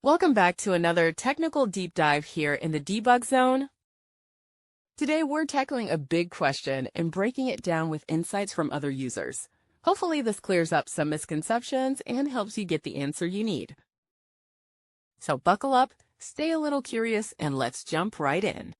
Welcome back to another technical deep dive here in the debug zone. Today we're tackling a big question and breaking it down with insights from other users. Hopefully this clears up some misconceptions and helps you get the answer you need. So buckle up, stay a little curious, and let's jump right in.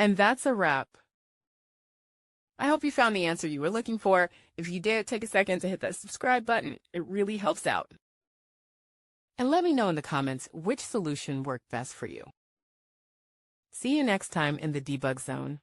And that's a wrap. I hope you found the answer you were looking for. If you did, take a second to hit that subscribe button. It really helps out. And let me know in the comments which solution worked best for you. See you next time in the debug zone.